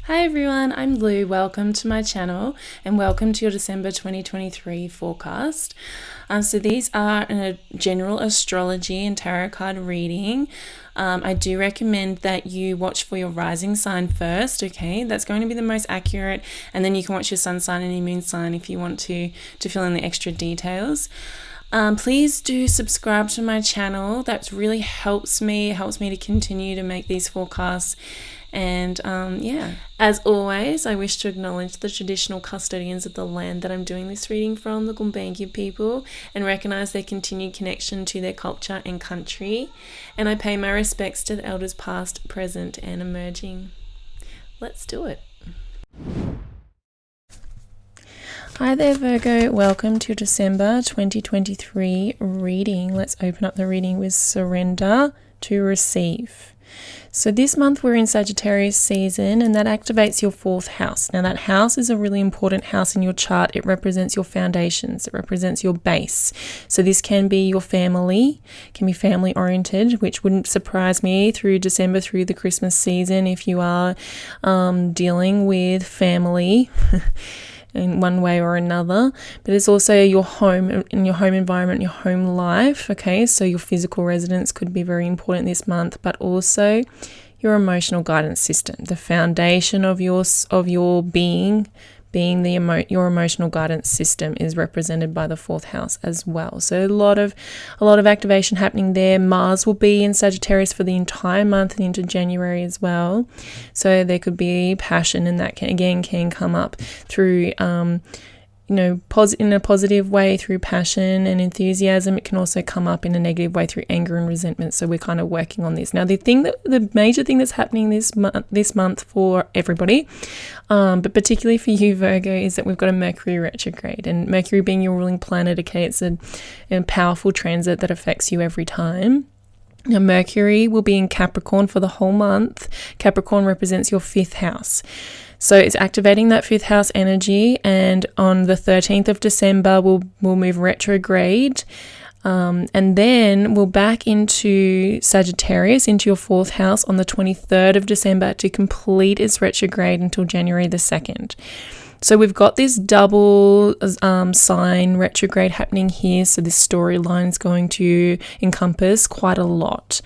Hi everyone, I'm Lou. Welcome to my channel and welcome to your December 2023 forecast. So these are a general astrology and tarot card reading. I do recommend that you watch for your rising sign first, okay? That's going to be the most accurate, and then you can watch your sun sign and your moon sign if you want to fill in the extra details. Please do subscribe to my channel. That really helps me to continue to make these forecasts. And as always, I wish to acknowledge the traditional custodians of the land that I'm doing this reading from, the Gumbaynggirr people, and recognise their continued connection to their culture and country. And I pay my respects to the elders past, present and emerging. Let's do it. Hi there Virgo, welcome to December 2023 reading. Let's open up the reading with surrender to receive. So this month we're in Sagittarius season, and that activates your 4th house. Now that house is a really important house in your chart. It represents your foundations. It represents your base. So this can be your family, can be family oriented, which wouldn't surprise me through December, through the Christmas season, if you are dealing with family in one way or another. But it's also your home and your home environment, your home life. Okay, so your physical residence could be very important this month, but also your emotional guidance system, the foundation of your being your emotional guidance system is represented by the 4th house as well. So a lot of activation happening there. Mars will be in Sagittarius for the entire month and into January as well. So there could be passion, and that can come up through in a positive way through passion and enthusiasm. It can also come up in a negative way through anger and resentment. So we're kind of working on this. Now, the major thing that's happening this month for everybody, but particularly for you, Virgo, is that we've got a Mercury retrograde. And Mercury being your ruling planet, okay, it's a powerful transit that affects you every time. Now, Mercury will be in Capricorn for the whole month. Capricorn represents your 5th house. So it's activating that 5th house energy, and on the 13th of December, we'll move retrograde, and then we'll back into Sagittarius, into your 4th house on the 23rd of December to complete its retrograde until January the 2nd. So we've got this double sign retrograde happening here, so this storyline is going to encompass quite a lot.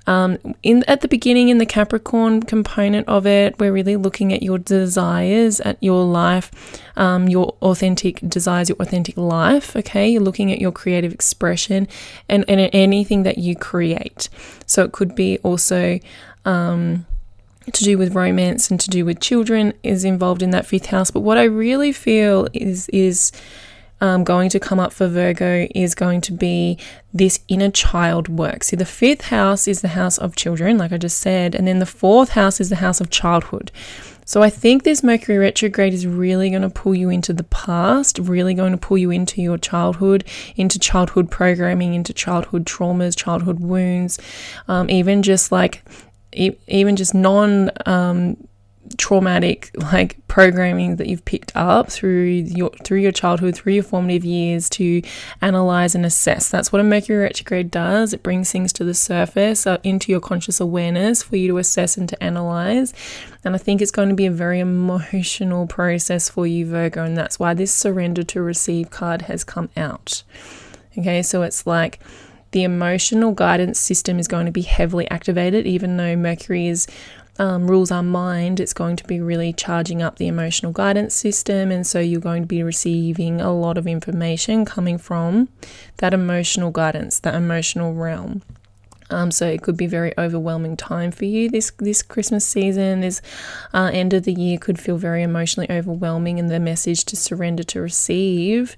At the beginning, in the Capricorn component of it, we're really looking at your desires, at your life, your authentic desires, your authentic life, okay? You're looking at your creative expression and anything that you create. So it could be also to do with romance and to do with children is involved in that 5th house. But what I really feel is going to come up for Virgo is going to be this inner child work. See, the 5th house is the house of children, like I just said, and then the 4th house is the house of childhood. So I think this Mercury retrograde is really going to pull you into the past, really going to pull you into your childhood, into childhood programming, into childhood traumas, childhood wounds, even just traumatic programming that you've picked up through your childhood, through your formative years, to analyze and assess. That's what a Mercury retrograde does. It brings things to the surface, into your conscious awareness for you to assess and to analyze. And I think it's going to be a very emotional process for you, Virgo, and that's why this surrender to receive card has come out. Okay, so it's like the emotional guidance system is going to be heavily activated. Even though Mercury rules our mind, it's going to be really charging up the emotional guidance system, and so you're going to be receiving a lot of information coming from that emotional guidance, that emotional realm. So it could be a very overwhelming time for you this Christmas season. This end of the year could feel very emotionally overwhelming, and the message to surrender to receive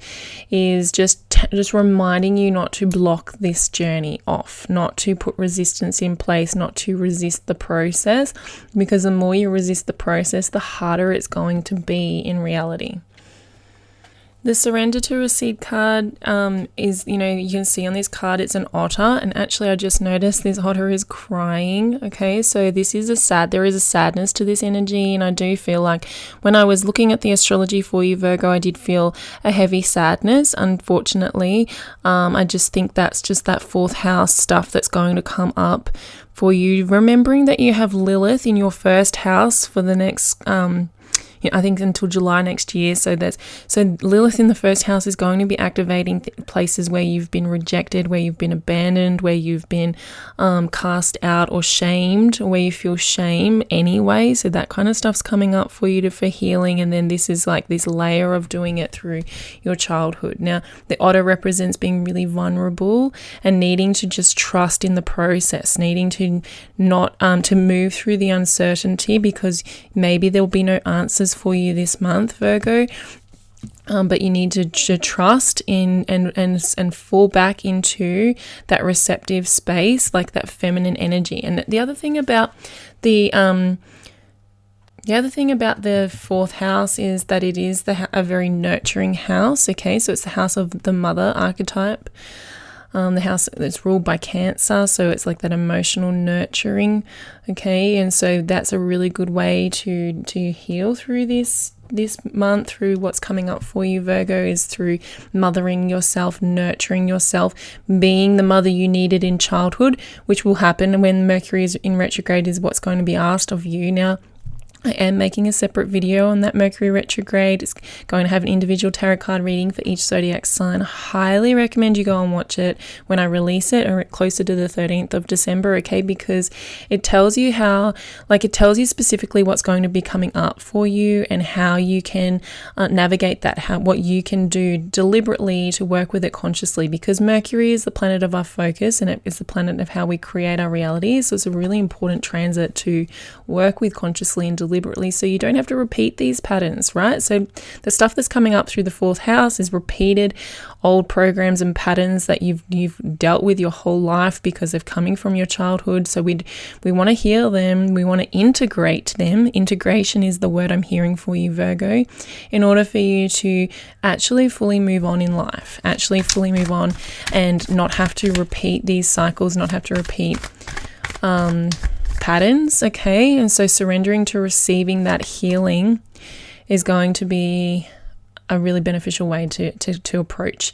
is just reminding you not to block this journey off, not to put resistance in place, not to resist the process, because the more you resist the process, the harder it's going to be in reality. The surrender to receive card is, you can see on this card it's an otter, and actually I just noticed this otter is crying. Okay, so there is a sadness to this energy, and I do feel like when I was looking at the astrology for you, Virgo, I did feel a heavy sadness, unfortunately. I just think that's just that fourth house stuff that's going to come up for you, remembering that you have Lilith in your first house for the next I think until July next year. So Lilith in the first house is going to be activating places where you've been rejected, where you've been abandoned, where you've been cast out or shamed, where you feel shame anyway. So that kind of stuff's coming up for you for healing. And then this is like this layer of doing it through your childhood. Now, the otter represents being really vulnerable and needing to just trust in the process, needing to not to move through the uncertainty, because maybe there'll be no answers for you this month, Virgo, but you need to trust in and fall back into that receptive space, like that feminine energy. And the other thing about the fourth house is that it is a very nurturing house. Okay, so it's the house of the mother archetype. The house that's ruled by Cancer, so it's like that emotional nurturing, okay? And so that's a really good way to heal through this month, through what's coming up for you, Virgo, is through mothering yourself, nurturing yourself, being the mother you needed in childhood, which will happen when Mercury is in retrograde, is what's going to be asked of you. Now, I am making a separate video on that Mercury retrograde. It's going to have an individual tarot card reading for each zodiac sign. I highly recommend you go and watch it when I release it, or closer to the 13th of December, okay? Because it tells you it tells you specifically what's going to be coming up for you and how you can navigate that, what you can do deliberately to work with it consciously, because Mercury is the planet of our focus, and it is the planet of how we create our reality. So it's a really important transit to work with consciously and deliberately, so you don't have to repeat these patterns, right? So the stuff that's coming up through the fourth house is repeated old programs and patterns that you've dealt with your whole life because they're coming from your childhood. So we want to heal them. We want to integrate them. Integration is the word I'm hearing for you, Virgo, in order for you to actually fully move on in life, actually fully move on and not have to repeat these cycles, not have to repeat patterns, okay? And so surrendering to receiving that healing is going to be a really beneficial way to approach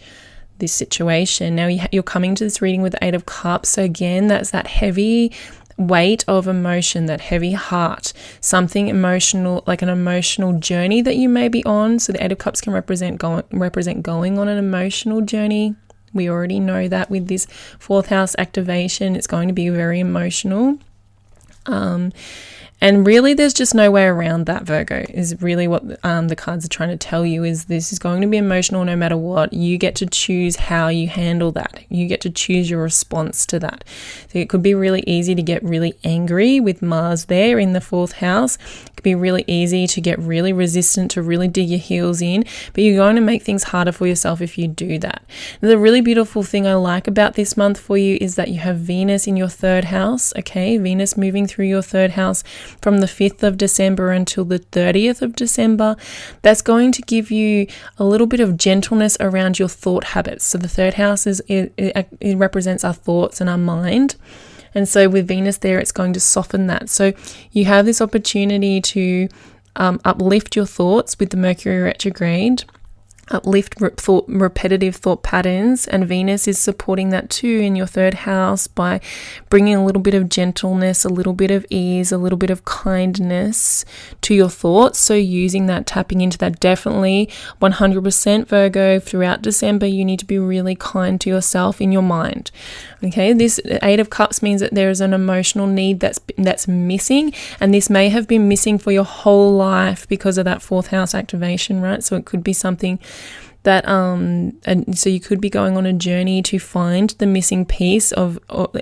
this situation. Now, you're coming to this reading with the Eight of Cups. So again, that's that heavy weight of emotion, that heavy heart, something emotional, like an emotional journey that you may be on. So the Eight of Cups can represent going on an emotional journey. We already know that with this fourth house activation, it's going to be very emotional. And really, there's just no way around that, Virgo, is really what the cards are trying to tell you, is this is going to be emotional no matter what. You get to choose how you handle that. You get to choose your response to that. So it could be really easy to get really angry with Mars there in the fourth house. It could be really easy to get really resistant, to really dig your heels in, but you're going to make things harder for yourself if you do that. The really beautiful thing I like about this month for you is that you have Venus in your third house, okay? Venus moving through your third house from the 5th of December until the 30th of December. That's going to give you a little bit of gentleness around your thought habits. So the third house it represents our thoughts and our mind. And so with Venus there, it's going to soften that. So you have this opportunity to uplift your thoughts with the Mercury retrograde, uplift repetitive thought patterns, and Venus is supporting that too in your third house by bringing a little bit of gentleness, a little bit of ease, a little bit of kindness to your thoughts. So using that, tapping into that, definitely 100% Virgo, throughout December you need to be really kind to yourself in your mind. Okay, this Eight of Cups means that there is an emotional need that's missing, and this may have been missing for your whole life because of that fourth house activation, right? So it could be something that and so you could be going on a journey to find the missing piece of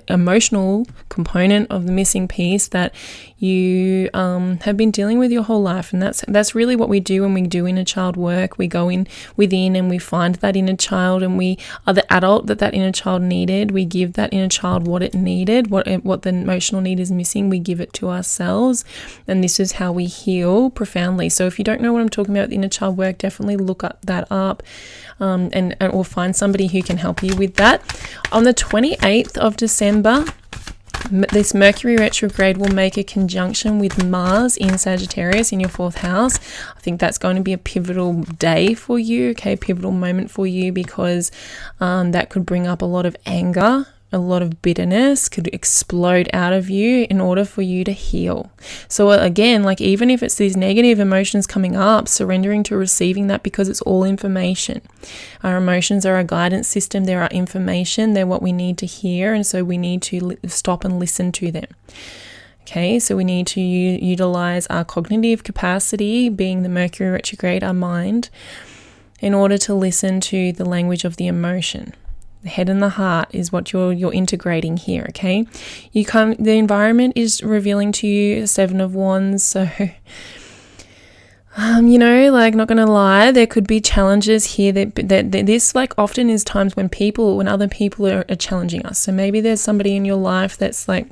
emotional component of the missing piece that you have been dealing with your whole life. And that's really what we do when we do inner child work. We go in within and we find that inner child, and we are the adult that inner child needed. We give that inner child what it needed, what the emotional need is missing. We give it to ourselves, and this is how we heal profoundly. So if you don't know what I'm talking about with inner child work, definitely look that up. or find somebody who can help you with that. On the 28th of December, this Mercury retrograde will make a conjunction with Mars in Sagittarius in your 4th house. I think that's going to be a pivotal day for you, okay, pivotal moment for you, because that could bring up a lot of anger, a lot of bitterness could explode out of you in order for you to heal. So again, like even if it's these negative emotions coming up, surrendering to receiving that, because it's all information. Our emotions are our guidance system. They're our information. They're what we need to hear. And so we need to stop and listen to them. Okay, so we need to utilize our cognitive capacity, being the Mercury retrograde, our mind, in order to listen to the language of the emotion. The head and the heart is what you're integrating here, okay? The environment is revealing to you a 7 of Wands, so like, not gonna lie, there could be challenges here that this like often is times when other people are challenging us. So maybe there's somebody in your life that's like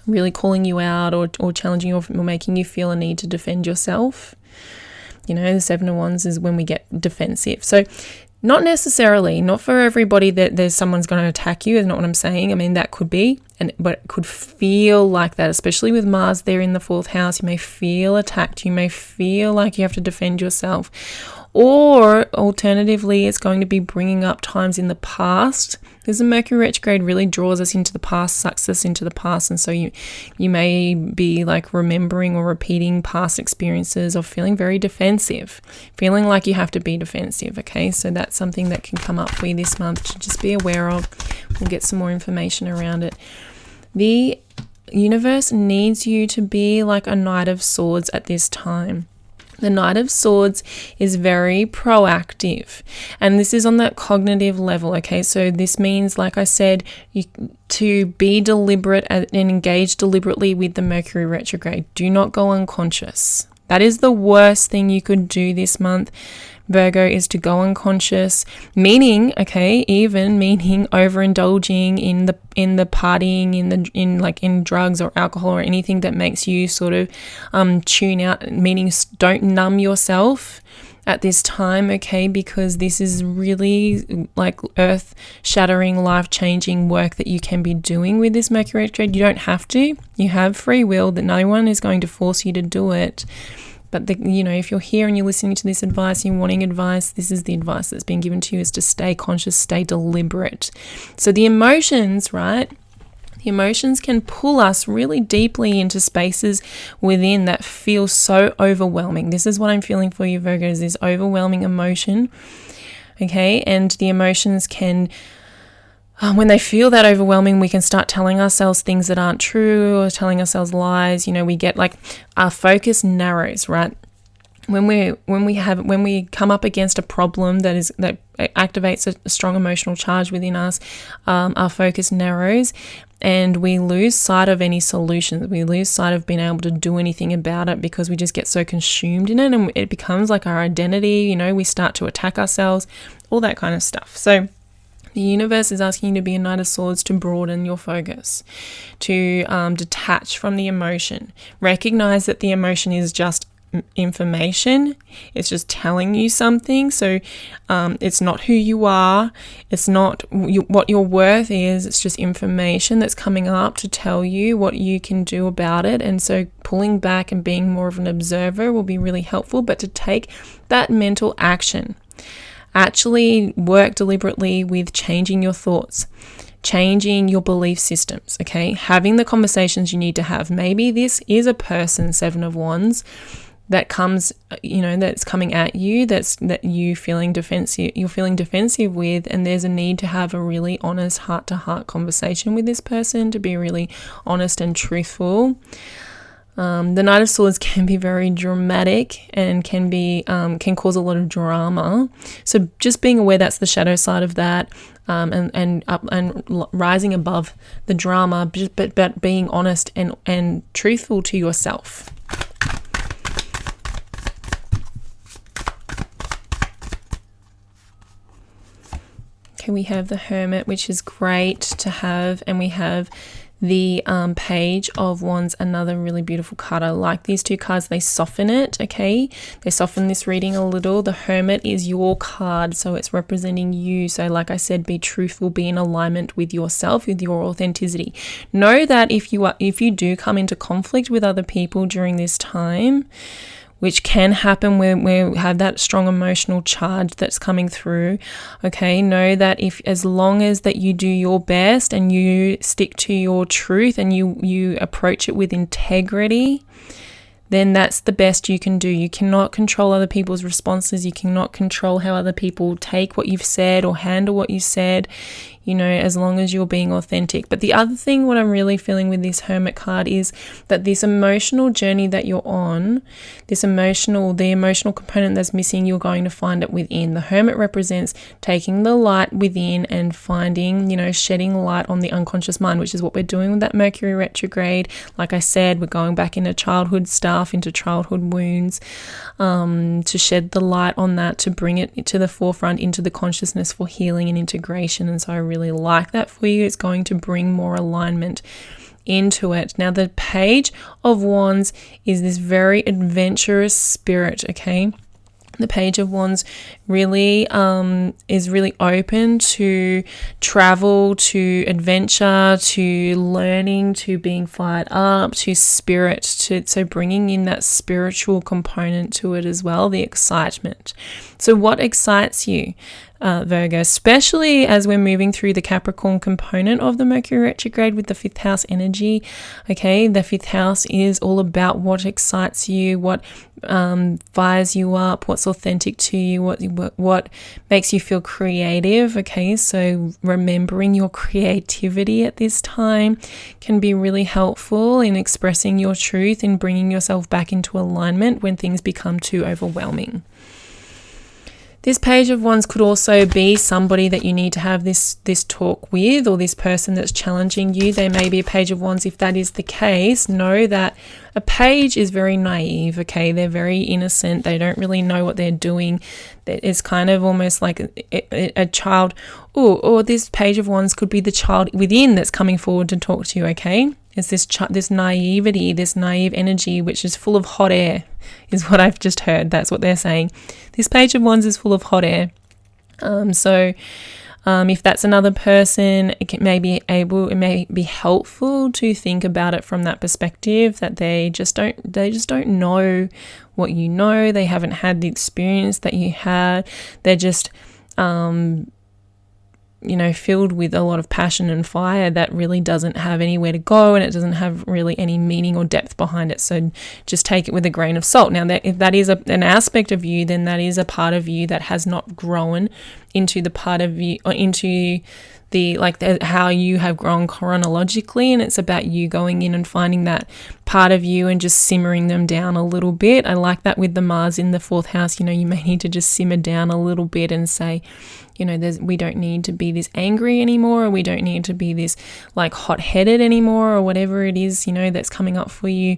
really calling you out or challenging you or making you feel a need to defend yourself. The 7 of Wands is when we get defensive. So not necessarily, not for everybody that there's someone's going to attack you, is not what I'm saying. I mean, that could be, but it could feel like that, especially with Mars there in the 4th house. You may feel attacked. You may feel like you have to defend yourself. Or alternatively, it's going to be bringing up times in the past, because the Mercury retrograde really draws us into the past, sucks us into the past. And so you may be like remembering or repeating past experiences of feeling very defensive, feeling like you have to be defensive. Okay, so that's something that can come up for you this month to just be aware of. We'll get some more information around it. The universe needs you to be like a Knight of Swords at this time. The Knight of Swords is very proactive, and this is on that cognitive level, okay? So this means, like I said, to be deliberate and engage deliberately with the Mercury retrograde. Do not go unconscious. That is the worst thing you could do this month, Virgo, is to go unconscious, meaning overindulging in the partying, in drugs or alcohol or anything that makes you sort of tune out, meaning don't numb yourself at this time, okay? Because this is really like earth-shattering, life-changing work that you can be doing with this Mercury retrograde. You don't have to. You have free will, that no one is going to force you to do it. But if you're here and you're listening to this advice and you're wanting advice, this is the advice that's being given to you, is to stay conscious, stay deliberate. So the emotions, right? The emotions can pull us really deeply into spaces within that feel so overwhelming. This is what I'm feeling for you, Virgo, is this overwhelming emotion. Okay, and the emotions can, when they feel that overwhelming, we can start telling ourselves things that aren't true or telling ourselves lies. We get like our focus narrows, right? When we come up against a problem that activates a strong emotional charge within us, our focus narrows and we lose sight of any solutions. We lose sight of being able to do anything about it because we just get so consumed in it, and it becomes like our identity. We start to attack ourselves, all that kind of stuff. So the universe is asking you to be a Knight of Swords, to broaden your focus, to detach from the emotion. Recognize that the emotion is just information. It's just telling you something. So it's not who you are. It's not what your worth is. It's just information that's coming up to tell you what you can do about it. And so pulling back and being more of an observer will be really helpful. But to take that mental action, actually work deliberately with changing your thoughts, changing your belief systems, okay? Having the conversations you need to have. Maybe this is a person, 7 of Wands, that comes, that's coming at you, that you're feeling defensive with, and there's a need to have a really honest heart-to-heart conversation with this person, to be really honest and truthful. The Knight of Swords can be very dramatic and can cause a lot of drama. So just being aware that's the shadow side of that, and rising above the drama, but being honest and truthful to yourself. Okay, we have the Hermit, which is great to have, and we have The Page of Wands, another really beautiful card. I like these two cards. They soften it, okay? They soften this reading a little. The Hermit is your card, so it's representing you. So like I said, be truthful, be in alignment with yourself, with your authenticity. Know that if you do come into conflict with other people during this time, which can happen when we have that strong emotional charge that's coming through, okay, know that as long as that you do your best and you stick to your truth and you approach it with integrity, then that's the best you can do. You cannot control other people's responses. You cannot control how other people take what you've said or handle what you said, as long as you're being authentic. But the other thing, what I'm really feeling with this Hermit card is that this emotional journey that you're on, the emotional component that's missing, you're going to find it within. The Hermit represents taking the light within and finding, shedding light on the unconscious mind, which is what we're doing with that Mercury retrograde. Like I said, we're going back into childhood stuff, into childhood wounds, to shed the light on that, to bring it to the forefront, into the consciousness for healing and integration. And so I really like that for you. It's going to bring more alignment into it. Now, the Page of Wands is this very adventurous spirit, okay? The Page of Wands really is really open to travel, to adventure, to learning, to being fired up, to spirit, so bringing in that spiritual component to it as well, the excitement. So what excites you, Virgo, especially as we're moving through the Capricorn component of the Mercury retrograde with the 5th house energy? Okay, the 5th house is all about what excites you, what fires you up, what's authentic to you, what makes you feel creative. Okay, so remembering your creativity at this time can be really helpful in expressing your truth and bringing yourself back into alignment when things become too overwhelming. This Page of Wands could also be somebody that you need to have this talk with, or this person that's challenging you. They may be a Page of Wands. If that is the case, know that a page is very naive, okay? They're very innocent. They don't really know what they're doing. It's kind of almost like a child. Or this Page of Wands could be the child within that's coming forward to talk to you, okay? It's this naivety, this naive energy, which is full of hot air, is what I've just heard. That's what they're saying. This Page of Wands is full of hot air. If that's another person, it may be helpful to think about it from that perspective, that they just don't know what you know. They haven't had the experience that you had. They're just filled with a lot of passion and fire that really doesn't have anywhere to go, and it doesn't have really any meaning or depth behind it. So just take it with a grain of salt. Now, if that is an aspect of you, then that is a part of you that has not grown into the part of you, or into how you have grown chronologically, and it's about you going in and finding that part of you and just simmering them down a little bit. I like that with the Mars in the 4th house. You may need to just simmer down a little bit and say, we don't need to be this angry anymore, or we don't need to be this hot-headed anymore, or whatever it is, that's coming up for you,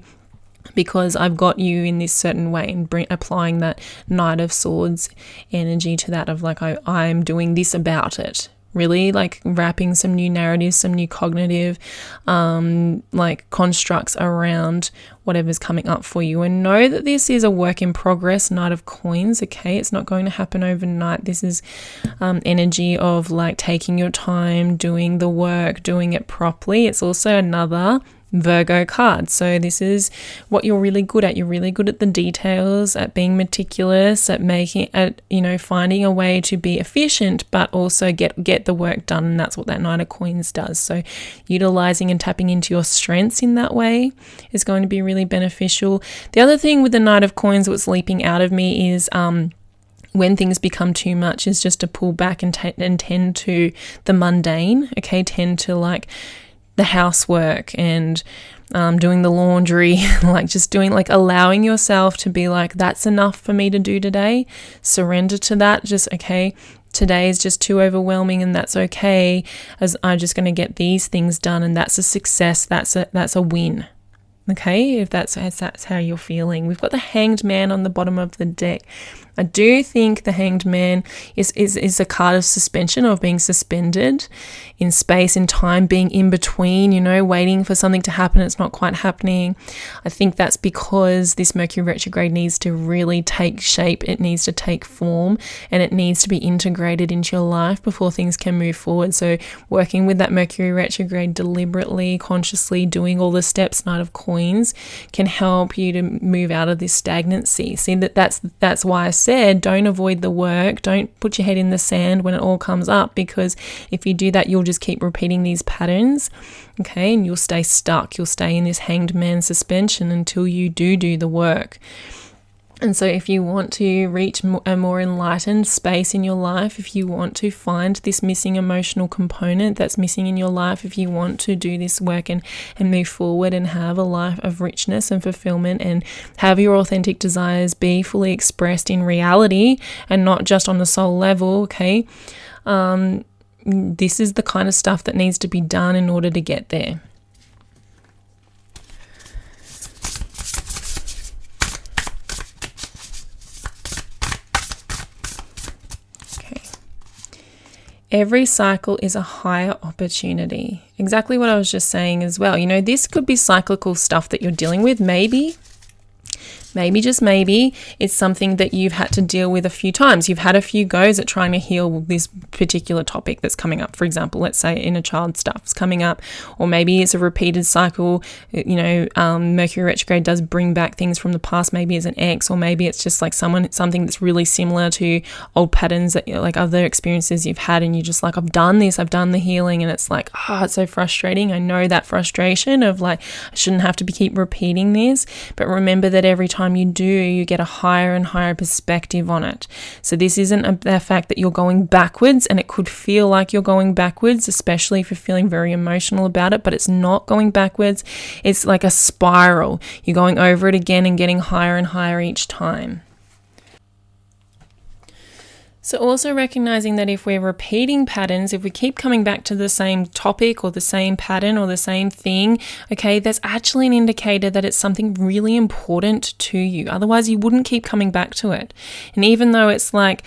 because I've got you in this certain way, and applying that Knight of Swords energy to that of I'm doing this about it. Really wrapping some new narratives, some new cognitive constructs around whatever's coming up for you. And know that this is a work in progress, Knight of Coins, okay? It's not going to happen overnight. This is energy of taking your time, doing the work, doing it properly. It's also another Virgo card. So this is what you're really good at. You're really good at the details, at being meticulous, at finding a way to be efficient, but also get the work done. And that's what that Knight of Coins does. So utilizing and tapping into your strengths in that way is going to be really beneficial. The other thing with the Knight of Coins, what's leaping out of me is when things become too much, is just to pull back and tend to the mundane, okay? Tend to the housework and doing the laundry, allowing yourself to be that's enough for me to do today. Surrender to that. Today is just too overwhelming, and that's okay, as I'm just going to get these things done, and that's a success. That's a win. Okay, if that's how you're feeling. We've got the Hanged Man on the bottom of the deck. I do think the Hanged Man is a card of suspension, of being suspended in space and time, being in between, waiting for something to happen. It's not quite happening. I think that's because this Mercury retrograde needs to really take shape. It needs to take form, and it needs to be integrated into your life before things can move forward. So working with that Mercury retrograde deliberately, consciously, doing all the steps, Knight of Coins, can help you to move out of this stagnancy. See, that's why I said don't avoid the work. Don't put your head in the sand when it all comes up, because if you do that, you'll just keep repeating these patterns, okay, and you'll stay stuck. You'll stay in this Hanged Man suspension until you do the work. And so if you want to reach a more enlightened space in your life, if you want to find this missing emotional component that's missing in your life, if you want to do this work and move forward and have a life of richness and fulfillment and have your authentic desires be fully expressed in reality and not just on the soul level, okay, this is the kind of stuff that needs to be done in order to get there. Every cycle is a higher opportunity. Exactly what I was just saying as well. This could be cyclical stuff that you're dealing with. Maybe just maybe, it's something that you've had to deal with a few times. You've had a few goes at trying to heal this particular topic that's coming up. For example, let's say inner child stuff's coming up, or maybe it's a repeated cycle. Mercury retrograde does bring back things from the past. Maybe it's an ex, or maybe it's just like something that's really similar to old patterns that like other experiences you've had, and you're just like, I've done this, I've done the healing, and it's like, it's so frustrating. I know that frustration of like, I shouldn't have to keep repeating this, but remember that every time you do, you get a higher and higher perspective on it. So this isn't the fact that you're going backwards, and it could feel like you're going backwards, especially if you're feeling very emotional about it, but it's not going backwards. It's like a spiral. You're going over it again and getting higher and higher each time. So also recognizing that if we're repeating patterns, if we keep coming back to the same topic or the same pattern or the same thing, okay, that's actually an indicator that it's something really important to you. Otherwise, you wouldn't keep coming back to it. And even though it's like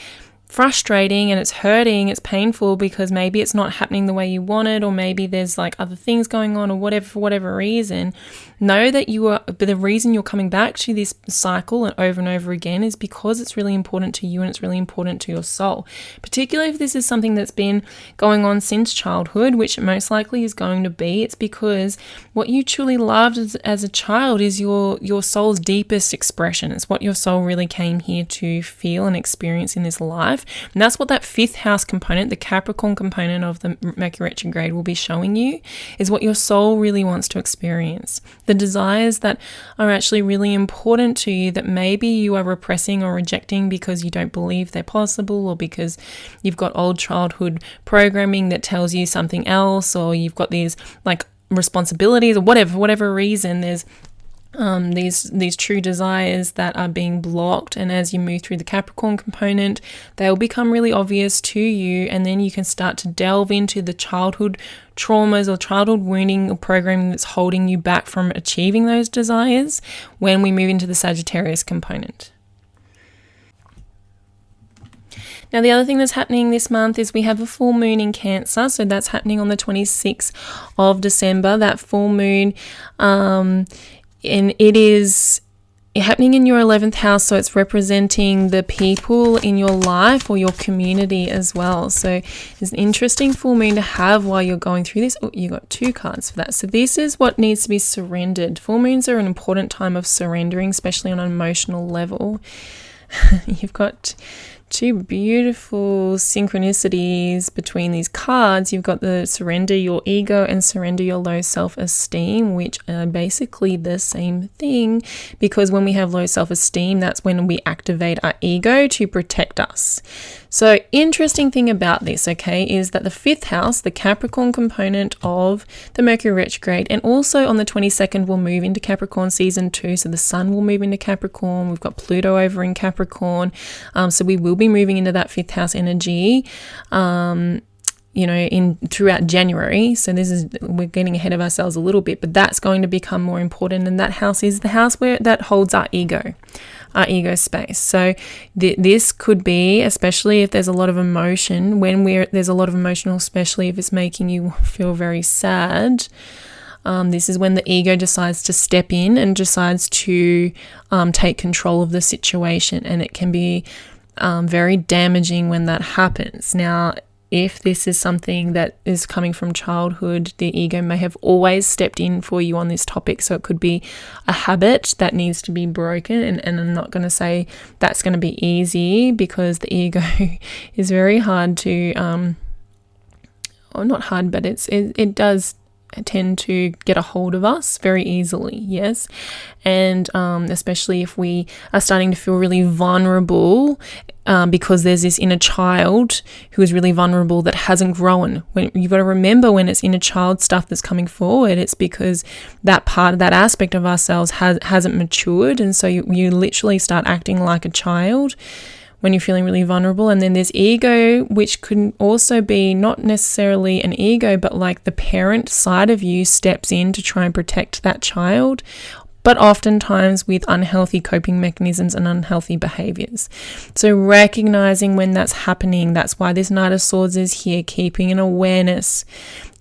frustrating and it's hurting, it's painful because maybe it's not happening the way you wanted, or maybe there's like other things going on or whatever, for whatever reason, know that the reason you're coming back to this cycle and over again is because it's really important to you and it's really important to your soul. Particularly if this is something that's been going on since childhood, which most likely is going to be, it's because what you truly loved as a child is your soul's deepest expression. It's what your soul really came here to feel and experience in this life. And that's what that fifth house component, the Capricorn component of the Mercury retrograde, will be showing you, is what your soul really wants to experience. The desires that are actually really important to you that maybe you are repressing or rejecting because you don't believe they're possible, or because you've got old childhood programming that tells you something else, or you've got these like responsibilities, or whatever reason, there's these true desires that are being blocked. And as you move through the Capricorn component, they'll become really obvious to you, and then you can start to delve into the childhood traumas or childhood wounding or programming that's holding you back from achieving those desires when we move into the Sagittarius component. Now, the other thing that's happening this month is we have a full moon in Cancer. So that's happening on the 26th of December, that full moon. And it is happening in your 11th house, so it's representing the people in your life or your community as well. So it's an interesting full moon to have while you're going through this. Oh, you got two cards for that. So this is what needs to be surrendered. Full moons are an important time of surrendering, especially on an emotional level. You've got two beautiful synchronicities between these cards. You've got the surrender your ego and surrender your low self-esteem, which are basically the same thing, because when we have low self-esteem, that's when we activate our ego to protect us. So interesting thing about this, okay, is that the fifth house, the Capricorn component of the Mercury retrograde, and also on the 22nd will move into Capricorn season 2. So the sun will move into Capricorn. We've got Pluto over in Capricorn. So we will be moving into that fifth house energy, in throughout January. So we're getting ahead of ourselves a little bit, but that's going to become more important. And that house is the house that holds our ego. our ego space. So this could be, especially if there's a lot of emotion, there's a lot of emotional, especially if it's making you feel very sad. This is when the ego decides to step in and decides to take control of the situation, and it can be very damaging when that happens. Now, if this is something that is coming from childhood, the ego may have always stepped in for you on this topic. So it could be a habit that needs to be broken. And I'm not going to say that's going to be easy, because the ego is very hard to, or not hard, but it does tend to get a hold of us very easily, yes. And especially if we are starting to feel really vulnerable, because there's this inner child who is really vulnerable that hasn't grown. When you've got to remember, when it's inner child stuff that's coming forward, it's because that part, that aspect of ourselves hasn't matured, and so you literally start acting like a child when you're feeling really vulnerable. And then there's ego, which could also be not necessarily an ego, but like the parent side of you steps in to try and protect that child, but oftentimes with unhealthy coping mechanisms and unhealthy behaviors. So recognizing when that's happening, that's why this Knight of Swords is here, keeping an awareness,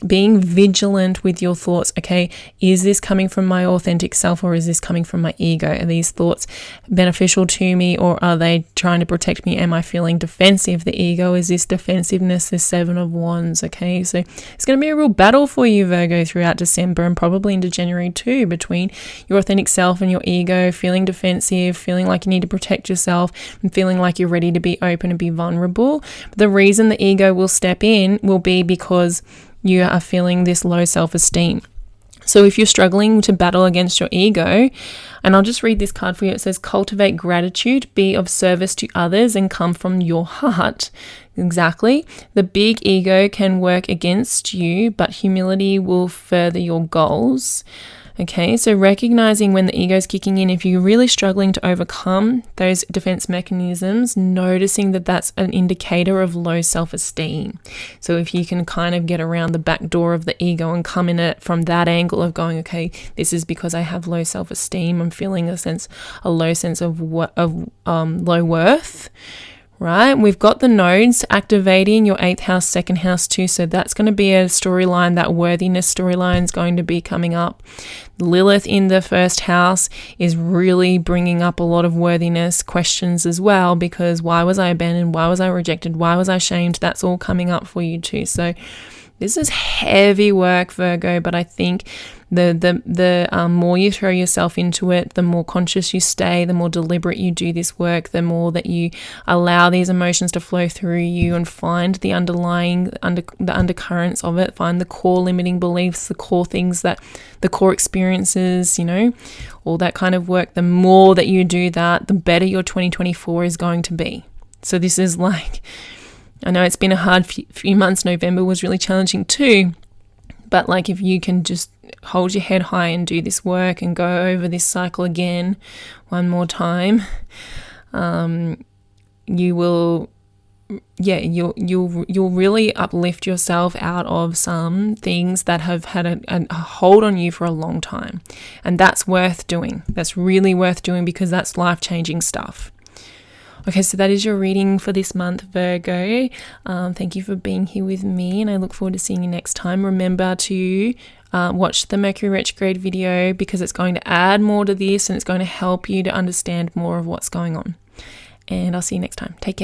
being vigilant with your thoughts. Okay, is this coming from my authentic self, or is this coming from my ego? Are these thoughts beneficial to me, or are they trying to protect me? Am I feeling defensive? The ego is this defensiveness, this Seven of Wands. Okay, so it's going to be a real battle for you, Virgo, throughout December and probably into January too, between your authentic self and your ego, feeling defensive, feeling like you need to protect yourself, and feeling like you're ready to be open and be vulnerable. But the reason the ego will step in will be because you are feeling this low self-esteem. So if you're struggling to battle against your ego, and I'll just read this card for you. It says, cultivate gratitude, be of service to others, and come from your heart. Exactly. The big ego can work against you, but humility will further your goals. Okay, so recognizing when the ego is kicking in, if you're really struggling to overcome those defense mechanisms, noticing that that's an indicator of low self-esteem. So if you can kind of get around the back door of the ego and come in it from that angle of going, okay, this is because I have low self-esteem, I'm feeling a low sense of low worth. Right, we've got the nodes activating your 8th house, 2nd house too, so that's going to be a storyline. That worthiness storyline is going to be coming up. Lilith in the 1st house is really bringing up a lot of worthiness questions as well, because why was I abandoned? Why was I rejected? Why was I shamed? That's all coming up for you too. So this is heavy work, Virgo, but I think the more you throw yourself into it, the more conscious you stay, the more deliberate you do this work, the more that you allow these emotions to flow through you and find the undercurrents of it, find the core limiting beliefs, the core things, the core experiences, all that kind of work. The more that you do that, the better your 2024 is going to be. So this is like, I know it's been a hard few months. November was really challenging too. But like, if you can just hold your head high and do this work and go over this cycle again one more time, you will, you'll really uplift yourself out of some things that have had a hold on you for a long time. And that's worth doing. That's really worth doing, because that's life-changing stuff. Okay, so that is your reading for this month, Virgo. Thank you for being here with me, and I look forward to seeing you next time. Remember to watch the Mercury retrograde video, because it's going to add more to this and it's going to help you to understand more of what's going on. And I'll see you next time. Take care.